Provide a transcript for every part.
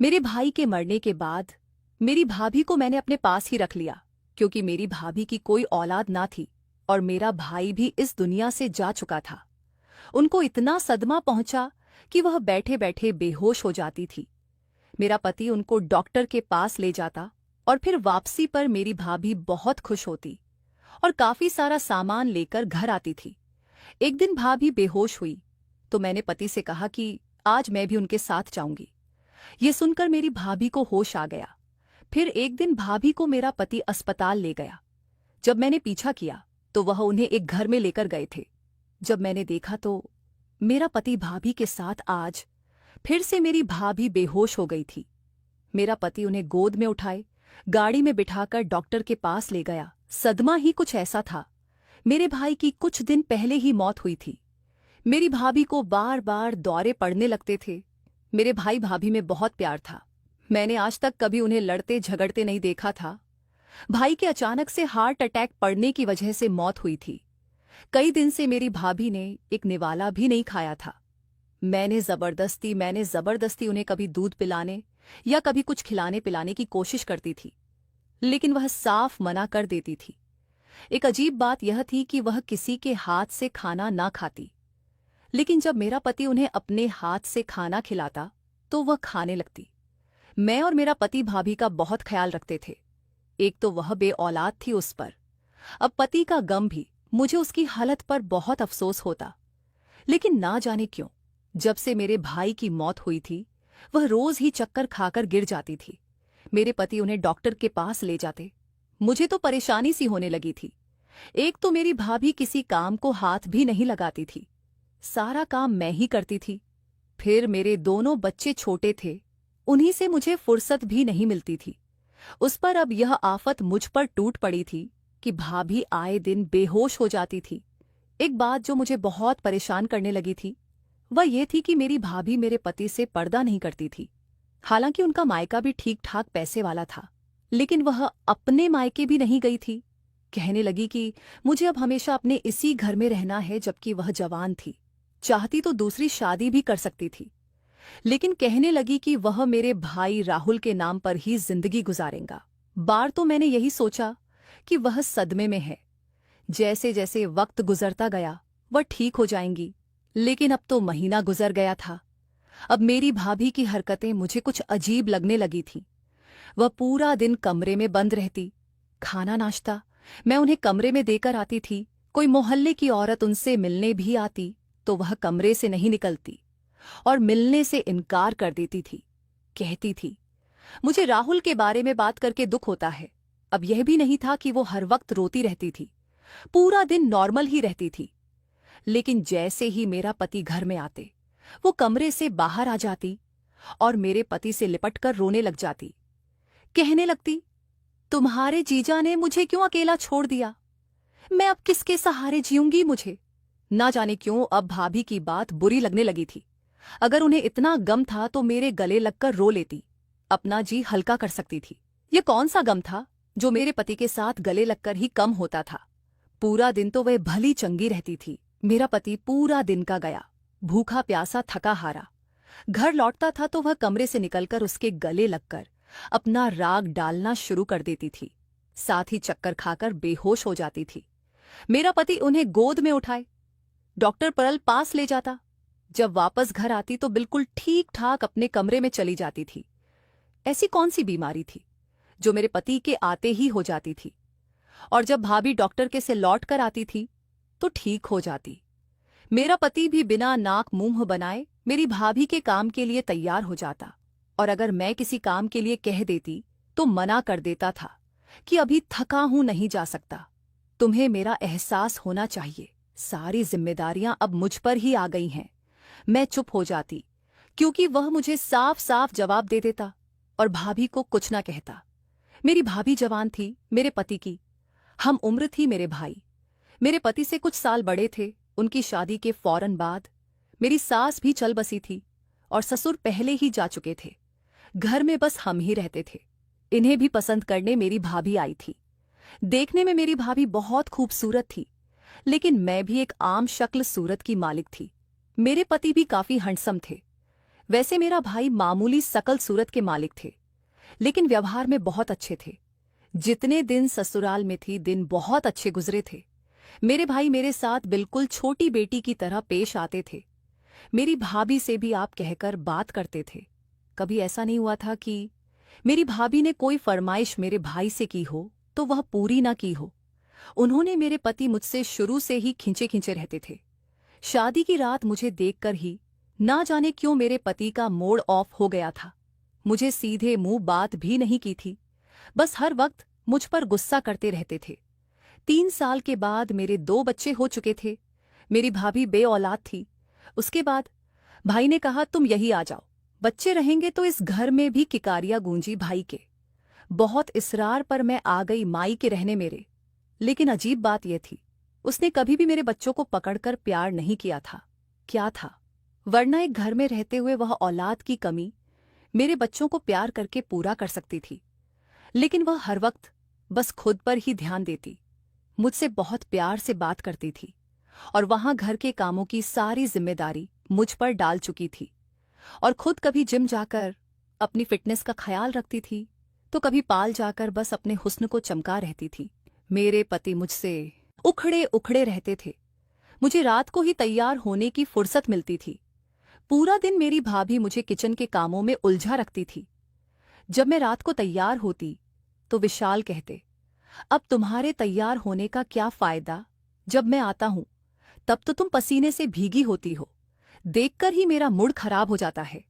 मेरे भाई के मरने के बाद मेरी भाभी को मैंने अपने पास ही रख लिया, क्योंकि मेरी भाभी की कोई औलाद ना थी और मेरा भाई भी इस दुनिया से जा चुका था। उनको इतना सदमा पहुंचा कि वह बैठे बैठे बेहोश हो जाती थी। मेरा पति उनको डॉक्टर के पास ले जाता और फिर वापसी पर मेरी भाभी बहुत खुश होती और काफी सारा सामान लेकर घर आती थी। एक दिन भाभी बेहोश हुई तो मैंने पति से कहा कि आज मैं भी उनके साथ जाऊंगी। ये सुनकर मेरी भाभी को होश आ गया। फिर एक दिन भाभी को मेरा पति अस्पताल ले गया। जब मैंने पीछा किया तो वह उन्हें एक घर में लेकर गए थे। जब मैंने देखा तो मेरा पति भाभी के साथ आज फिर से मेरी भाभी बेहोश हो गई थी। मेरा पति उन्हें गोद में उठाए गाड़ी में बिठाकर डॉक्टर के पास ले गया। सदमा ही कुछ ऐसा था। मेरे भाई की कुछ दिन पहले ही मौत हुई थी। मेरी भाभी को बार बार दौरे पड़ने लगते थे। मेरे भाई भाभी में बहुत प्यार था। मैंने आज तक कभी उन्हें लड़ते झगड़ते नहीं देखा था। भाई के अचानक से हार्ट अटैक पड़ने की वजह से मौत हुई थी। कई दिन से मेरी भाभी ने एक निवाला भी नहीं खाया था। मैंने जबरदस्ती उन्हें कभी दूध पिलाने या कभी कुछ खिलाने पिलाने की कोशिश करती थी, लेकिन वह साफ मना कर देती थी। एक अजीब बात यह थी कि वह किसी के हाथ से खाना ना खाती, लेकिन जब मेरा पति उन्हें अपने हाथ से खाना खिलाता तो वह खाने लगती। मैं और मेरा पति भाभी का बहुत ख्याल रखते थे। एक तो वह बेऔलाद थी उस पर, अब पति का गम भी। मुझे उसकी हालत पर बहुत अफसोस होता, लेकिन ना जाने क्यों जब से मेरे भाई की मौत हुई थी वह रोज ही चक्कर खाकर गिर जाती थी। मेरे पति उन्हें डॉक्टर के पास ले जाते। मुझे तो परेशानी सी होने लगी थी। एक तो मेरी भाभी किसी काम को हाथ भी नहीं लगाती थी, सारा काम मैं ही करती थी। फिर मेरे दोनों बच्चे छोटे थे, उन्हीं से मुझे फुर्सत भी नहीं मिलती थी। उस पर अब यह आफत मुझ पर टूट पड़ी थी कि भाभी आए दिन बेहोश हो जाती थी। एक बात जो मुझे बहुत परेशान करने लगी थी वह ये थी कि मेरी भाभी मेरे पति से पर्दा नहीं करती थी। हालांकि उनका मायका भी ठीक ठाक पैसे वाला था, लेकिन वह अपने मायके भी नहीं गई थी। कहने लगी कि मुझे अब हमेशा अपने इसी घर में रहना है, जबकि वह जवान थी। चाहती तो दूसरी शादी भी कर सकती थी, लेकिन कहने लगी कि वह मेरे भाई राहुल के नाम पर ही जिंदगी गुजारेगा। बार तो मैंने यही सोचा कि वह सदमे में है, जैसे जैसे वक्त गुजरता गया वह ठीक हो जाएंगी, लेकिन अब तो महीना गुजर गया था। अब मेरी भाभी की हरकतें मुझे कुछ अजीब लगने लगी थीं। वह पूरा दिन कमरे में बंद रहती। खाना नाश्ता मैं उन्हें कमरे में देकर आती थी। कोई मोहल्ले की औरत उनसे मिलने भी आती तो वह कमरे से नहीं निकलती और मिलने से इनकार कर देती थी। कहती थी, मुझे राहुल के बारे में बात करके दुख होता है। अब यह भी नहीं था कि वो हर वक्त रोती रहती थी, पूरा दिन नॉर्मल ही रहती थी। लेकिन जैसे ही मेरा पति घर में आते वो कमरे से बाहर आ जाती और मेरे पति से लिपटकर रोने लग जाती। कहने लगती, तुम्हारे जीजा ने मुझे क्यों अकेला छोड़ दिया? मैं अब किसके सहारे जीऊंगी? मुझे ना जाने क्यों अब भाभी की बात बुरी लगने लगी थी। अगर उन्हें इतना गम था तो मेरे गले लगकर रो लेती, अपना जी हल्का कर सकती थी। ये कौन सा गम था जो मेरे पति के साथ गले लगकर ही कम होता था? पूरा दिन तो वह भली चंगी रहती थी। मेरा पति पूरा दिन का गया, भूखा प्यासा थका हारा घर लौटता था तो वह कमरे से निकलकर उसके गले लगकर अपना राग डालना शुरू कर देती थी। साथ ही चक्कर खाकर बेहोश हो जाती थी। मेरा पति उन्हें गोद में उठाए डॉक्टर परल पास ले जाता। जब वापस घर आती तो बिल्कुल ठीक ठाक अपने कमरे में चली जाती थी। ऐसी कौन सी बीमारी थी जो मेरे पति के आते ही हो जाती थी? और जब भाभी डॉक्टर के से लौट कर आती थी तो ठीक हो जाती। मेरा पति भी बिना नाक मुंह बनाए मेरी भाभी के काम के लिए तैयार हो जाता, और अगर मैं किसी काम के लिए कह देती तो मना कर देता था कि अभी थका हूं, नहीं जा सकता। तुम्हें मेरा एहसास होना चाहिए, सारी जिम्मेदारियां अब मुझ पर ही आ गई हैं। मैं चुप हो जाती क्योंकि वह मुझे साफ साफ जवाब दे देता और भाभी को कुछ ना कहता। मेरी भाभी जवान थी मेरे पति की, हम उम्र थी मेरे भाई। मेरे पति से कुछ साल बड़े थे। उनकी शादी के फौरन बाद मेरी सास भी चल बसी थी और ससुर पहले ही जा चुके थे। घर में बस हम ही रहते थे। इन्हें भी पसंद करने मेरी भाभी आई थी। देखने में मेरी भाभी बहुत खूबसूरत थी, लेकिन मैं भी एक आम शक्ल सूरत की मालिक थी। मेरे पति भी काफी हैंडसम थे। वैसे मेरा भाई मामूली सकल सूरत के मालिक थे, लेकिन व्यवहार में बहुत अच्छे थे। जितने दिन ससुराल में थी, दिन बहुत अच्छे गुजरे थे। मेरे भाई मेरे साथ बिल्कुल छोटी बेटी की तरह पेश आते थे। मेरी भाभी से भी आप कहकर बात करते थे। कभी ऐसा नहीं हुआ था कि मेरी भाभी ने कोई फरमाइश मेरे भाई से की हो तो वह पूरी ना की हो। उन्होंने मेरे पति मुझसे शुरू से ही खिंचे खिंचे रहते थे। शादी की रात मुझे देखकर ही ना जाने क्यों मेरे पति का मूड ऑफ हो गया था। मुझे सीधे मुंह बात भी नहीं की थी, बस हर वक्त मुझ पर गुस्सा करते रहते थे। 3 साल के बाद मेरे 2 बच्चे हो चुके थे। मेरी भाभी बे औलाद थी। उसके बाद भाई ने कहा, तुम यही आ जाओ, बच्चे रहेंगे तो इस घर में भी किकारियां गूंजी भाई के। बहुत इसरार पर मैं आ गई माई के रहने मेरे। लेकिन अजीब बात यह थी, उसने कभी भी मेरे बच्चों को पकड़कर प्यार नहीं किया था। क्या था? वरना एक घर में रहते हुए वह औलाद की कमी मेरे बच्चों को प्यार करके पूरा कर सकती थी। लेकिन वह हर वक्त बस खुद पर ही ध्यान देती, मुझसे बहुत प्यार से बात करती थी और वहां घर के कामों की सारी जिम्मेदारी मुझ पर डाल चुकी थी। और खुद कभी जिम जाकर अपनी फिटनेस का ख्याल रखती थी, तो कभी पाल जाकर बस अपने हुस्न को चमका रहती थी। मेरे पति मुझसे उखड़े उखड़े रहते थे। मुझे रात को ही तैयार होने की फुर्सत मिलती थी। पूरा दिन मेरी भाभी मुझे किचन के कामों में उलझा रखती थी। जब मैं रात को तैयार होती तो विशाल कहते, अब तुम्हारे तैयार होने का क्या फायदा? जब मैं आता हूं तब तो तुम पसीने से भीगी होती हो। देखकर ही मेरा मूड खराब हो जाता है।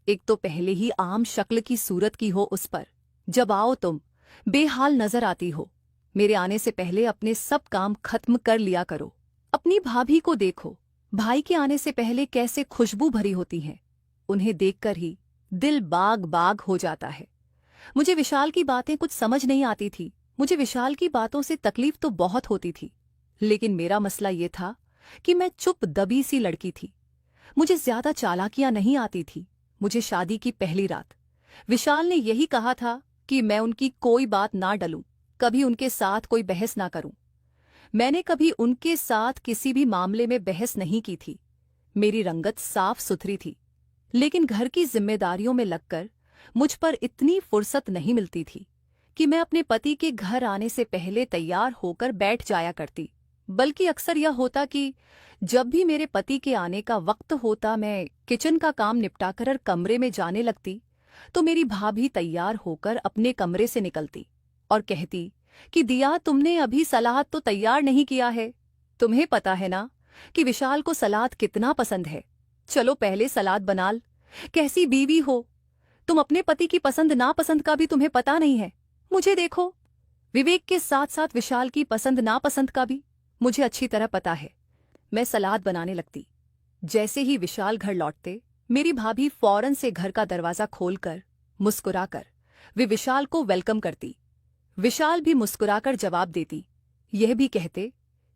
एक तो पहले ही आम शक्ल की सूरत की हो उस पर, जब आओ तुम बेहाल नजर आती हो। मेरे आने से पहले अपने सब काम खत्म कर लिया करो। अपनी भाभी को देखो, भाई के आने से पहले कैसे खुशबू भरी होती हैं। उन्हें देखकर ही दिल बाग बाग हो जाता है। मुझे विशाल की बातें कुछ समझ नहीं आती थी। मुझे विशाल की बातों से तकलीफ तो बहुत होती थी, लेकिन मेरा मसला ये था कि मैं चुप दबी सी लड़की थी। मुझे ज्यादा चालाकियां नहीं आती थी। मुझे शादी की पहली रात विशाल ने यही कहा था कि मैं उनकी कोई बात ना डलूं, कभी उनके साथ कोई बहस ना करूं। मैंने कभी उनके साथ किसी भी मामले में बहस नहीं की थी। मेरी रंगत साफ सुथरी थी, लेकिन घर की जिम्मेदारियों में लगकर मुझ पर इतनी फुर्सत नहीं मिलती थी कि मैं अपने पति के घर आने से पहले तैयार होकर बैठ जाया करती। बल्कि अक्सर यह होता कि जब भी मेरे पति के आने का वक्त होता, मैं किचन का काम निपटाकर कमरे में जाने लगती, तो मेरी भाभी तैयार होकर अपने कमरे से निकलती और कहती कि दिया, तुमने अभी सलाद तो तैयार नहीं किया है। तुम्हें पता है ना कि विशाल को सलाद कितना पसंद है। चलो पहले सलाद बना ल। कैसी बीवी हो तुम, अपने पति की पसंद नापसंद का भी तुम्हें पता नहीं है। मुझे देखो, विवेक के साथ साथ विशाल की पसंद नापसंद का भी मुझे अच्छी तरह पता है। मैं सलाद बनाने लगती। जैसे ही विशाल घर लौटते, मेरी भाभी फौरन से घर का दरवाजा खोलकर मुस्कुराकर वे विशाल को वेलकम करती। विशाल भी मुस्कुराकर जवाब देती, यह भी कहते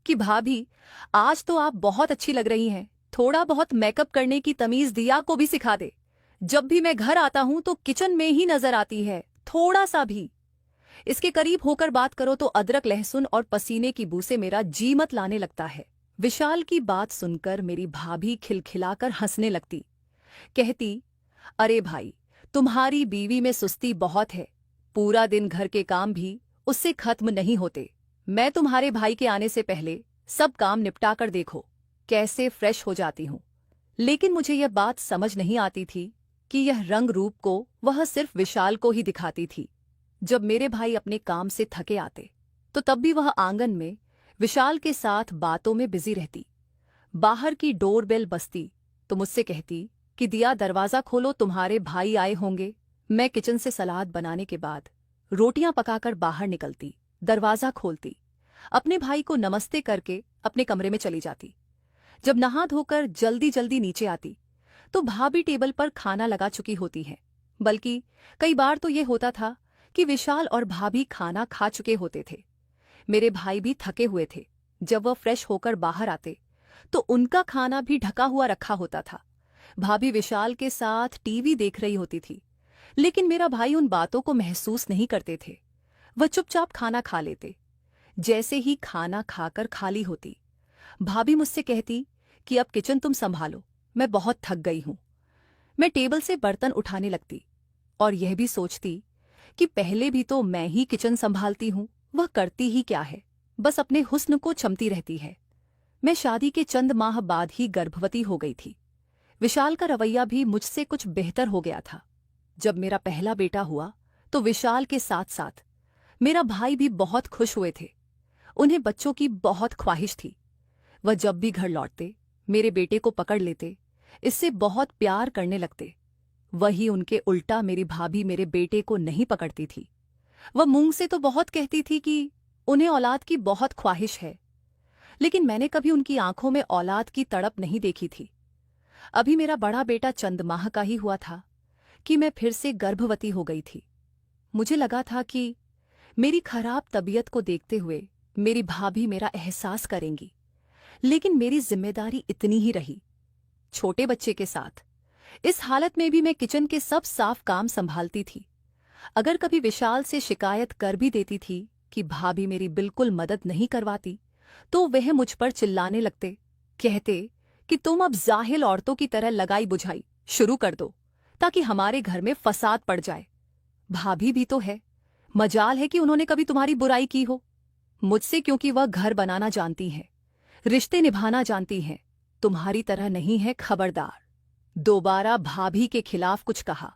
कि भाभी, आज तो आप बहुत अच्छी लग रही हैं। थोड़ा बहुत मेकअप करने की तमीज दिया को भी सिखा दे। जब भी मैं घर आता हूं तो किचन में ही नजर आती है, थोड़ा सा भी इसके करीब होकर बात करो तो अदरक लहसुन और पसीने की बू से मेरा जी मत लाने लगता है। विशाल की बात सुनकर मेरी भाभी खिलखिलाकर हंसने लगती। कहती, अरे भाई, तुम्हारी बीवी में सुस्ती बहुत है। पूरा दिन घर के काम भी उससे खत्म नहीं होते। मैं तुम्हारे भाई के आने से पहले सब काम निपटा कर देखो कैसे फ्रेश हो जाती हूं। लेकिन मुझे यह बात समझ नहीं आती थी कि यह रंग रूप को वह सिर्फ विशाल को ही दिखाती थी। जब मेरे भाई अपने काम से थके आते तो तब भी वह आंगन में विशाल के साथ बातों में बिजी रहती। बाहर की डोरबेल बजती तो मुझसे कहती कि दिया, दरवाजा खोलो, तुम्हारे भाई आए होंगे। मैं किचन से सलाद बनाने के बाद रोटियां पकाकर बाहर निकलती, दरवाजा खोलती, अपने भाई को नमस्ते करके अपने कमरे में चली जाती। जब नहा धोकर जल्दी जल्दी नीचे आती तो भाभी टेबल पर खाना लगा चुकी होती है। बल्कि कई बार तो ये होता था कि विशाल और भाभी खाना खा चुके होते थे। मेरे भाई भी थके हुए थे। जब वह फ्रेश होकर बाहर आते तो उनका खाना भी ढका हुआ रखा होता था। भाभी विशाल के साथ टीवी देख रही होती थी, लेकिन मेरा भाई उन बातों को महसूस नहीं करते थे। वह चुपचाप खाना खा लेते। जैसे ही खाना खाकर खाली होती, भाभी मुझसे कहती कि अब किचन तुम संभालो, मैं बहुत थक गई हूं। मैं टेबल से बर्तन उठाने लगती और यह भी सोचती कि पहले भी तो मैं ही किचन संभालती हूँ, वह करती ही क्या है, बस अपने हुस्न को चमती रहती है। मैं शादी के चंद माह बाद ही गर्भवती हो गई थी। विशाल का रवैया भी मुझसे कुछ बेहतर हो गया था। जब मेरा पहला बेटा हुआ तो विशाल के साथ साथ मेरा भाई भी बहुत खुश हुए थे। उन्हें बच्चों की बहुत ख्वाहिश थी। वह जब भी घर लौटते मेरे बेटे को पकड़ लेते, इससे बहुत प्यार करने लगते। वही उनके उल्टा मेरी भाभी मेरे बेटे को नहीं पकड़ती थी। वह मुंह से तो बहुत कहती थी कि उन्हें औलाद की बहुत ख्वाहिश है, लेकिन मैंने कभी उनकी आंखों में औलाद की तड़प नहीं देखी थी। अभी मेरा बड़ा बेटा चंद माह का ही हुआ था कि मैं फिर से गर्भवती हो गई थी। मुझे लगा था कि मेरी खराब तबीयत को देखते हुए मेरी भाभी मेरा एहसास करेंगी, लेकिन मेरी जिम्मेदारी इतनी ही रही। छोटे बच्चे के साथ इस हालत में भी मैं किचन के सब साफ काम संभालती थी। अगर कभी विशाल से शिकायत कर भी देती थी कि भाभी मेरी बिल्कुल मदद नहीं करवाती, तो वह मुझ पर चिल्लाने लगते, कहते कि तुम अब जाहिल औरतों की तरह लगाई बुझाई शुरू कर दो ताकि हमारे घर में फसाद पड़ जाए। भाभी भी तो है, मजाल है कि उन्होंने कभी तुम्हारी बुराई की हो मुझसे, क्योंकि वह घर बनाना जानती हैं, रिश्ते निभाना जानती हैं, तुम्हारी तरह नहीं है। खबरदार, दोबारा भाभी के खिलाफ कुछ कहा,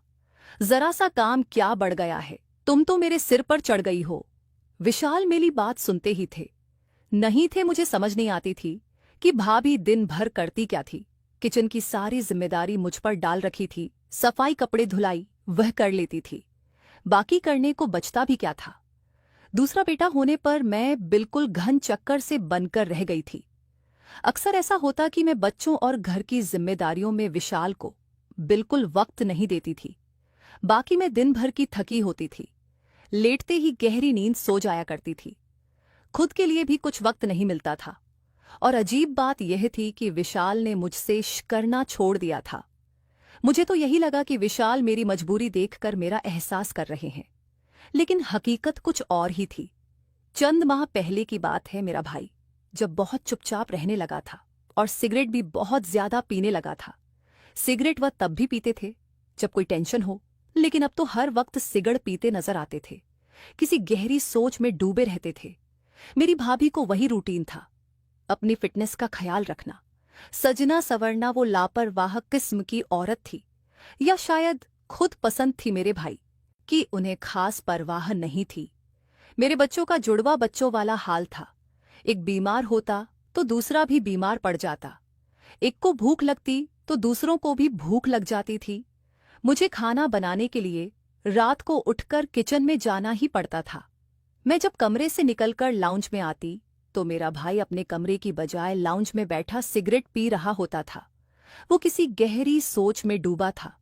जरा सा काम क्या बढ़ गया है, तुम तो मेरे सिर पर चढ़ गई हो। विशाल मेरी बात सुनते ही थे, नहीं थे। मुझे समझ नहीं आती थी कि भाभी दिन भर करती क्या थी। किचन की सारी जिम्मेदारी मुझ पर डाल रखी थी। सफाई, कपड़े धुलाई वह कर लेती थी, बाकी करने को बचता भी क्या था। दूसरा बेटा होने पर मैं बिल्कुल घन चक्कर से बनकर रह गई थी। अक्सर ऐसा होता कि मैं बच्चों और घर की जिम्मेदारियों में विशाल को बिल्कुल वक्त नहीं देती थी। बाकी मैं दिन भर की थकी होती थी, लेटते ही गहरी नींद सो जाया करती थी। खुद के लिए भी कुछ वक्त नहीं मिलता था। और अजीब बात यह थी कि विशाल ने मुझसे करना छोड़ दिया था। मुझे तो यही लगा कि विशाल मेरी मजबूरी देखकर मेरा एहसास कर रहे हैं, लेकिन हकीकत कुछ और ही थी। चंद माह पहले की बात है। मेरा भाई जब बहुत चुपचाप रहने लगा था और सिगरेट भी बहुत ज्यादा पीने लगा था। सिगरेट वह तब भी पीते थे जब कोई टेंशन हो, लेकिन अब तो हर वक्त सिगरेट पीते नजर आते थे, किसी गहरी सोच में डूबे रहते थे। मेरी भाभी को वही रूटीन था, अपनी फिटनेस का ख्याल रखना, सजना सवरना। वो लापरवाह किस्म की औरत थी, या शायद खुद पसंद थी मेरे भाई कि उन्हें खास परवाह नहीं थी। मेरे बच्चों का जुड़वा बच्चों वाला हाल था। एक बीमार होता तो दूसरा भी बीमार पड़ जाता, एक को भूख लगती तो दूसरों को भी भूख लग जाती थी। मुझे खाना बनाने के लिए रात को उठकर किचन में जाना ही पड़ता था। मैं जब कमरे से निकलकर लाउंज में आती तो मेरा भाई अपने कमरे की बजाय लाउंज में बैठा सिगरेट पी रहा होता था। वो किसी गहरी सोच में डूबा था।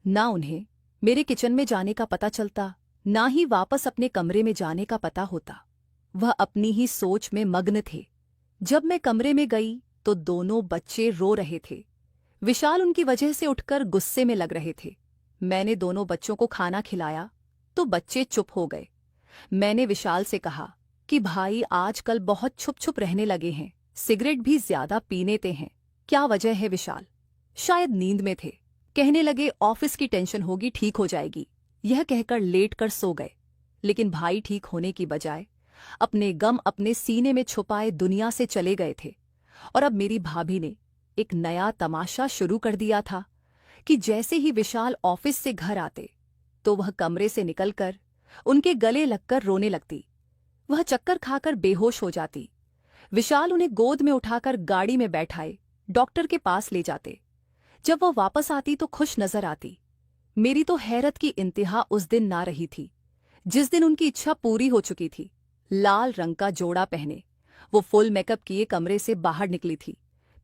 ना उन्हें मेरे किचन में जाने का पता चलता, ना ही वापस अपने कमरे में जाने का पता होता। वह अपनी ही सोच में मग्न थे। जब मैं कमरे में गई तो दोनों बच्चे रो रहे थे। विशाल उनकी वजह से उठकर गुस्से में लग रहे थे। मैंने दोनों बच्चों को खाना खिलाया तो बच्चे चुप हो गए। मैंने विशाल से कहा कि भाई आजकल बहुत छुप छुप रहने लगे हैं, सिगरेट भी ज्यादा पीनेते हैं, क्या वजह है? विशाल शायद नींद में थे, कहने लगे ऑफिस की टेंशन होगी, ठीक हो जाएगी। यह कहकर लेट कर सो गए। लेकिन भाई ठीक होने की बजाय अपने गम अपने सीने में छुपाए दुनिया से चले गए थे। और अब मेरी भाभी ने एक नया तमाशा शुरू कर दिया था कि जैसे ही विशाल ऑफिस से घर आते तो वह कमरे से निकलकर उनके गले लगकर रोने लगती। वह चक्कर खाकर बेहोश हो जाती। विशाल उन्हें गोद में उठाकर गाड़ी में बैठाए डॉक्टर के पास ले जाते। जब वह वापस आती तो खुश नजर आती। मेरी तो हैरत की इंतहा उस दिन ना रही थी जिस दिन उनकी इच्छा पूरी हो चुकी थी। लाल रंग का जोड़ा पहने वो फुल मेकअप किए कमरे से बाहर निकली थी।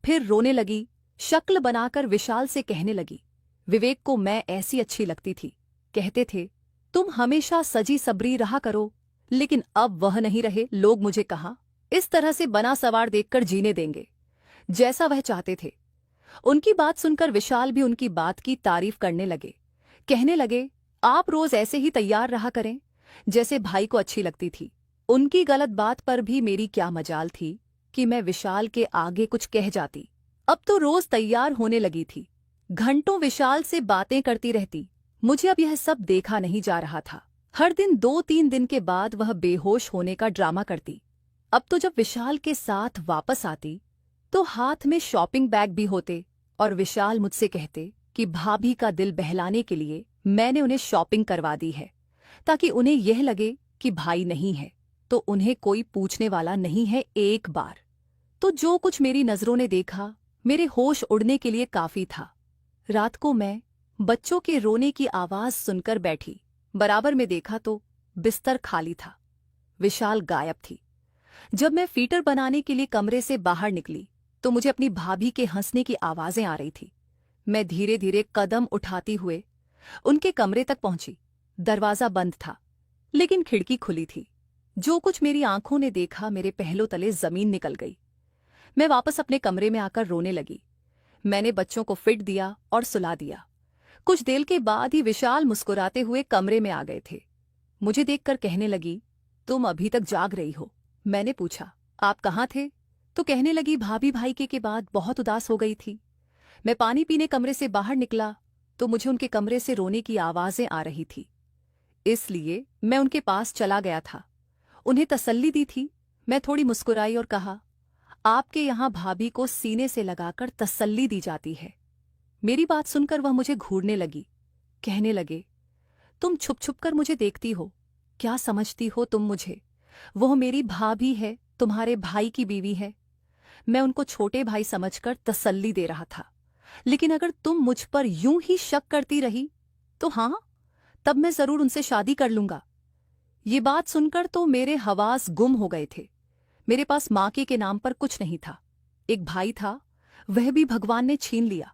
फिर रोने लगी, शक्ल बनाकर विशाल से कहने लगी, विवेक को मैं ऐसी अच्छी लगती थी, कहते थे तुम हमेशा सजी सबरी रहा करो, लेकिन अब वह नहीं रहे। लोग मुझे कहाँ इस तरह से बना सवार देखकर जीने देंगे जैसा वह चाहते थे। उनकी बात सुनकर विशाल भी उनकी बात की तारीफ करने लगे, कहने लगे आप रोज ऐसे ही तैयार रहा करें जैसे भाई को अच्छी लगती थी। उनकी गलत बात पर भी मेरी क्या मजाल थी कि मैं विशाल के आगे कुछ कह जाती। अब तो रोज तैयार होने लगी थी। घंटों विशाल से बातें करती रहती। मुझे अब यह सब देखा नहीं जा रहा था। हर दिन 2-3 दिन के बाद वह बेहोश होने का ड्रामा करती। अब तो जब विशाल के साथ वापस आती तो हाथ में शॉपिंग बैग भी होते और विशाल मुझसे कहते कि भाभी का दिल बहलाने के लिए मैंने उन्हें शॉपिंग करवा दी है, ताकि उन्हें यह लगे कि भाई नहीं है तो उन्हें कोई पूछने वाला नहीं है। एक बार तो जो कुछ मेरी नजरों ने देखा मेरे होश उड़ने के लिए काफी था। रात को मैं बच्चों के रोने की आवाज सुनकर बैठी। बराबर में देखा तो बिस्तर खाली था, विशाल गायब थी। जब मैं फीटर बनाने के लिए कमरे से बाहर निकली तो मुझे अपनी भाभी के हंसने की आवाजें आ रही थी। मैं धीरे धीरे कदम उठाती हुए उनके कमरे तक पहुंची। दरवाजा बंद था लेकिन खिड़की खुली थी। जो कुछ मेरी आंखों ने देखा मेरे पहलों तले जमीन निकल गई। मैं वापस अपने कमरे में आकर रोने लगी। मैंने बच्चों को फिट दिया और सुला दिया। कुछ देर के बाद ही विशाल मुस्कुराते हुए कमरे में आ गए थे। मुझे देखकर कहने लगी, तुम अभी तक जाग रही हो? मैंने पूछा, आप कहाँ थे? तो कहने लगी, भाभी भाईके के बाद बहुत उदास हो गई थी। मैं पानी पीने कमरे से बाहर निकला तो मुझे उनके कमरे से रोने की आवाजें आ रही थी, इसलिए मैं उनके पास चला गया था। उन्हें तसल्ली दी थी। मैं थोड़ी मुस्कुराई और कहा, आपके यहाँ भाभी को सीने से लगाकर तसल्ली दी जाती है। मेरी बात सुनकर वह मुझे घूरने लगी। कहने लगे, तुम छुप छुप कर मुझे देखती हो, क्या समझती हो तुम मुझे? वह मेरी भाभी है, तुम्हारे भाई की बीवी है। मैं उनको छोटे भाई समझकर तसल्ली दे रहा था। लेकिन अगर तुम मुझ पर यूं ही शक करती रही तो हाँ, तब मैं जरूर उनसे शादी कर लूंगा। ये बात सुनकर तो मेरे हवास गुम हो गए थे। मेरे पास माँ के नाम पर कुछ नहीं था। एक भाई था, वह भी भगवान ने छीन लिया।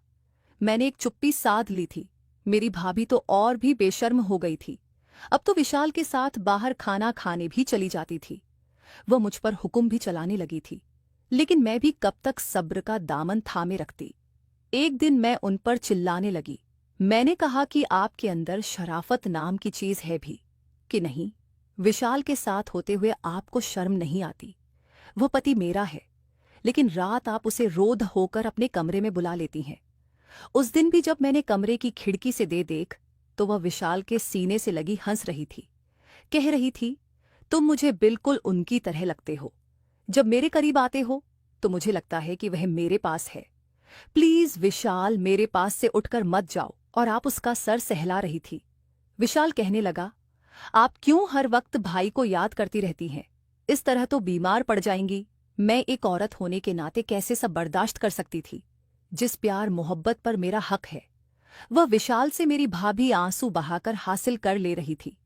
मैंने एक चुप्पी साध ली थी। मेरी भाभी तो और भी बेशर्म हो गई थी। अब तो विशाल के साथ बाहर खाना खाने भी चली जाती थी। वह मुझ पर हुक्म भी चलाने लगी थी, लेकिन मैं भी कब तक सब्र का दामन थामे रखती। एक दिन मैं उन पर चिल्लाने लगी। मैंने कहा कि आपके अंदर शराफत नाम की चीज है भी कि नहीं? विशाल के साथ होते हुए आपको शर्म नहीं आती? वह पति मेरा है, लेकिन रात आप उसे रोध होकर अपने कमरे में बुला लेती हैं। उस दिन भी जब मैंने कमरे की खिड़की से देख तो वह विशाल के सीने से लगी हंस रही थी। कह रही थी, तुम मुझे बिल्कुल उनकी तरह लगते हो। जब मेरे करीब आते हो तो मुझे लगता है कि वह मेरे पास है। प्लीज विशाल, मेरे पास से उठकर मत जाओ। और आप उसका सर सहला रही थी। विशाल कहने लगा, आप क्यों हर वक्त भाई को याद करती रहती हैं? इस तरह तो बीमार पड़ जाएंगी। मैं एक औरत होने के नाते कैसे सब बर्दाश्त कर सकती थी? जिस प्यार मोहब्बत पर मेरा हक है, वह विशाल से मेरी भाभी आंसू बहाकर हासिल कर ले रही थी।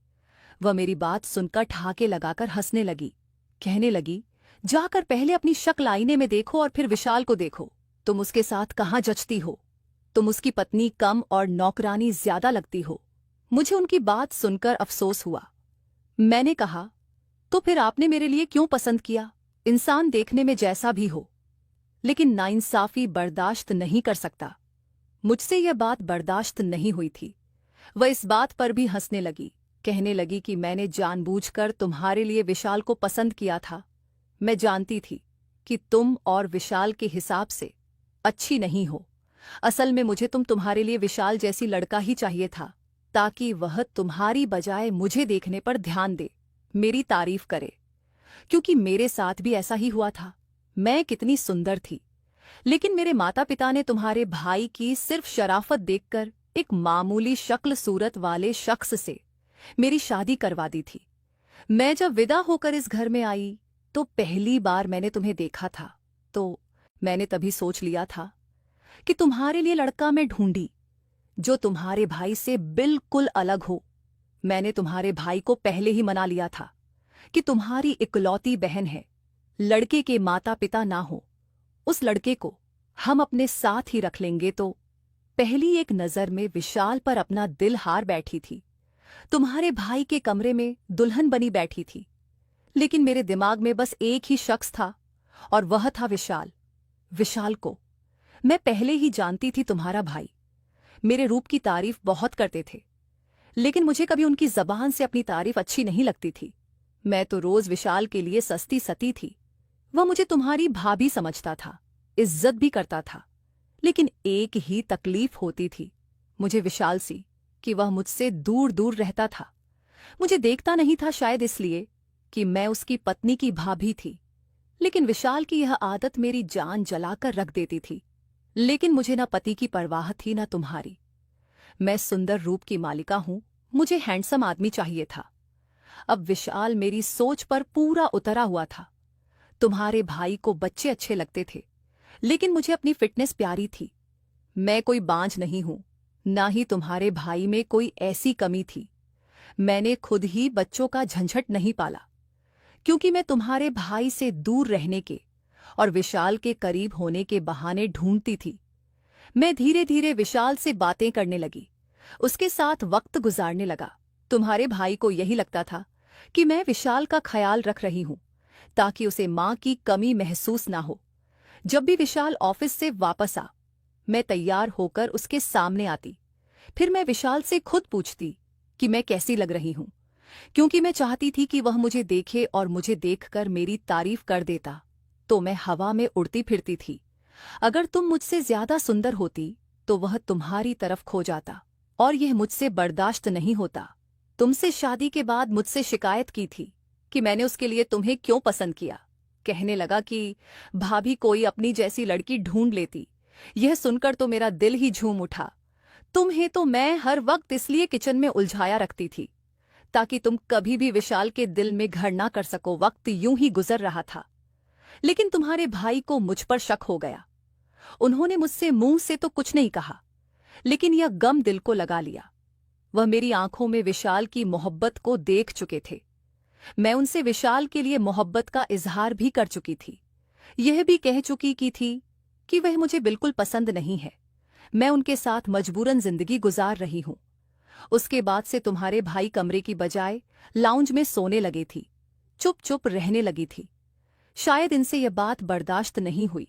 वह मेरी बात सुनकर ठहाके लगाकर हंसने लगी। कहने लगी, जाकर पहले अपनी शक्ल आईने में देखो और फिर विशाल को देखो। तुम उसके साथ कहाँ जचती हो? तुम उसकी पत्नी कम और नौकरानी ज्यादा लगती हो। मुझे उनकी बात सुनकर अफसोस हुआ। मैंने कहा, तो फिर आपने मेरे लिए क्यों पसंद किया? इंसान देखने में जैसा भी हो, लेकिन नाइंसाफी बर्दाश्त नहीं कर सकता। मुझसे यह बात बर्दाश्त नहीं हुई थी। वह इस बात पर भी हंसने लगी। कहने लगी कि मैंने जानबूझकर तुम्हारे लिए विशाल को पसंद किया था। मैं जानती थी कि तुम और विशाल के हिसाब से अच्छी नहीं हो। असल में मुझे तुम्हारे लिए विशाल जैसी लड़का ही चाहिए था, ताकि वह तुम्हारी बजाय मुझे देखने पर ध्यान दे, मेरी तारीफ करे। क्योंकि मेरे साथ भी ऐसा ही हुआ था। मैं कितनी सुंदर थी, लेकिन मेरे माता पिता ने तुम्हारे भाई की सिर्फ शराफत देखकर एक मामूली शक्ल सूरत वाले शख्स से मेरी शादी करवा दी थी। मैं जब विदा होकर इस घर में आई तो पहली बार मैंने तुम्हें देखा था, तो मैंने तभी सोच लिया था कि तुम्हारे लिए लड़का मैं ढूंढी जो तुम्हारे भाई से बिल्कुल अलग हो। मैंने तुम्हारे भाई को पहले ही मना लिया था कि तुम्हारी इकलौती बहन है, लड़के के माता पिता ना हो, उस लड़के को हम अपने साथ ही रख लेंगे। तो पहली एक नजर में विशाल पर अपना दिल हार बैठी थी। तुम्हारे भाई के कमरे में दुल्हन बनी बैठी थी, लेकिन मेरे दिमाग में बस एक ही शख्स था और वह था विशाल। विशाल को मैं पहले ही जानती थी। तुम्हारा भाई मेरे रूप की तारीफ बहुत करते थे, लेकिन मुझे कभी उनकी जबान से अपनी तारीफ अच्छी नहीं लगती थी। मैं तो रोज विशाल के लिए सस्ती सती थी। वह मुझे तुम्हारी भाभी समझता था, इज्जत भी करता था, लेकिन एक ही तकलीफ होती थी मुझे विशाल सी, कि वह मुझसे दूर दूर रहता था। मुझे देखता नहीं था, शायद इसलिए कि मैं उसकी पत्नी की भाभी थी। लेकिन विशाल की यह आदत मेरी जान जलाकर रख देती थी। लेकिन मुझे ना पति की परवाह थी ना तुम्हारी। मैं सुंदर रूप की मालिका हूं, मुझे हैंडसम आदमी चाहिए था। अब विशाल मेरी सोच पर पूरा उतरा हुआ था। तुम्हारे भाई को बच्चे अच्छे लगते थे, लेकिन मुझे अपनी फिटनेस प्यारी थी। मैं कोई बांझ नहीं हूं, ना ही तुम्हारे भाई में कोई ऐसी कमी थी। मैंने खुद ही बच्चों का झंझट नहीं पाला, क्योंकि मैं तुम्हारे भाई से दूर रहने के और विशाल के करीब होने के बहाने ढूंढती थी। मैं धीरे धीरे विशाल से बातें करने लगी, उसके साथ वक्त गुजारने लगा। तुम्हारे भाई को यही लगता था कि मैं विशाल का ख्याल रख रही हूं, ताकि उसे मां की कमी महसूस ना हो। जब भी विशाल ऑफिस से वापस आ, मैं तैयार होकर उसके सामने आती। फिर मैं विशाल से खुद पूछती कि मैं कैसी लग रही हूं, क्योंकि मैं चाहती थी कि वह मुझे देखे और मुझे देखकर मेरी तारीफ कर देता तो मैं हवा में उड़ती फिरती थी। अगर तुम मुझसे ज्यादा सुंदर होती तो वह तुम्हारी तरफ खो जाता, और यह मुझसे बर्दाश्त नहीं होता। तुमसे शादी के बाद मुझसे शिकायत की थी कि मैंने उसके लिए तुम्हें क्यों पसंद किया। कहने लगा कि भाभी कोई अपनी जैसी लड़की ढूंढ लेती। यह सुनकर तो मेरा दिल ही झूम उठा। तुम्हें तो मैं हर वक्त इसलिए किचन में उलझाया रखती थी ताकि तुम कभी भी विशाल के दिल में घर ना कर सको। वक्त यूं ही गुजर रहा था, लेकिन तुम्हारे भाई को मुझ पर शक हो गया। उन्होंने मुझसे मुंह से तो कुछ नहीं कहा, लेकिन यह गम दिल को लगा लिया। वह मेरी आंखों में विशाल की मोहब्बत को देख चुके थे। मैं उनसे विशाल के लिए मोहब्बत का इजहार भी कर चुकी थी। यह भी कह चुकी की थी कि वह मुझे बिल्कुल पसंद नहीं है। मैं उनके साथ मजबूरन जिंदगी गुजार रही हूं। उसके बाद से तुम्हारे भाई कमरे की बजाय लाउंज में सोने लगी थी, चुप चुप रहने लगी थी। शायद इनसे यह बात बर्दाश्त नहीं हुई,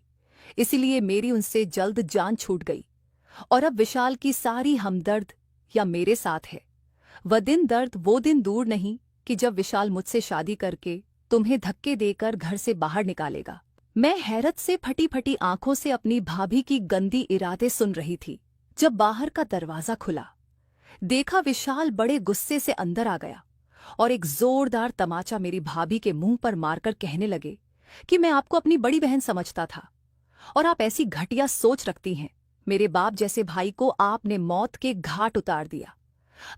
इसलिए मेरी उनसे जल्द जान छूट गई। और अब विशाल की सारी हमदर्द या मेरे साथ है। वह दिन दर्द वो दिन दूर नहीं कि जब विशाल मुझसे शादी करके तुम्हें धक्के देकर घर से बाहर निकालेगा। मैं हैरत से फटी फटी आंखों से अपनी भाभी की गंदी इरादे सुन रही थी। जब बाहर का दरवाजा खुला, देखा विशाल बड़े गुस्से से अंदर आ गया और एक जोरदार तमाचा मेरी भाभी के मुंह पर मारकर कहने लगे कि मैं आपको अपनी बड़ी बहन समझता था और आप ऐसी घटिया सोच रखती हैं। मेरे बाप जैसे भाई को आपने मौत के घाट उतार दिया।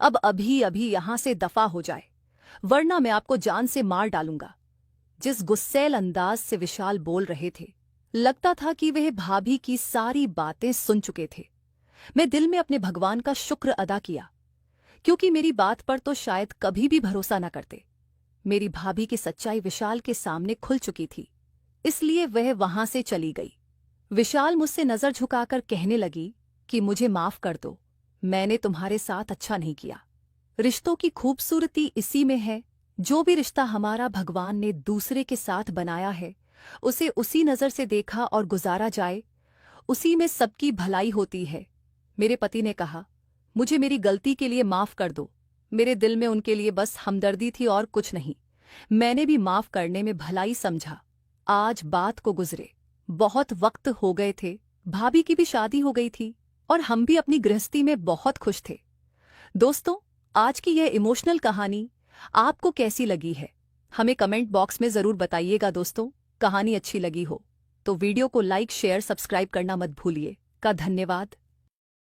अब अभी अभी यहां से दफा हो जाए, वरना मैं आपको जान से मार डालूंगा। जिस गुस्सैल अंदाज से विशाल बोल रहे थे, लगता था कि वह भाभी की सारी बातें सुन चुके थे। मैं दिल में अपने भगवान का शुक्र अदा किया, क्योंकि मेरी बात पर तो शायद कभी भी भरोसा न करते। मेरी भाभी की सच्चाई विशाल के सामने खुल चुकी थी, इसलिए वह वहां से चली गई। विशाल मुझसे नजर झुकाकर कहने लगी कि मुझे माफ कर दो, मैंने तुम्हारे साथ अच्छा नहीं किया। रिश्तों की खूबसूरती इसी में है, जो भी रिश्ता हमारा भगवान ने दूसरे के साथ बनाया है, उसे उसी नजर से देखा और गुजारा जाए, उसी में सबकी भलाई होती है। मेरे पति ने कहा, मुझे मेरी गलती के लिए माफ कर दो। मेरे दिल में उनके लिए बस हमदर्दी थी और कुछ नहीं। मैंने भी माफ करने में भलाई समझा। आज बात को गुजरे बहुत वक्त हो गए थे, भाभी की भी शादी हो गई थी और हम भी अपनी गृहस्थी में बहुत खुश थे। दोस्तों, आज की यह इमोशनल कहानी आपको कैसी लगी है, हमें कमेंट बॉक्स में जरूर बताइएगा। दोस्तों, कहानी अच्छी लगी हो तो वीडियो को लाइक शेयर सब्सक्राइब करना मत भूलिए। का धन्यवाद।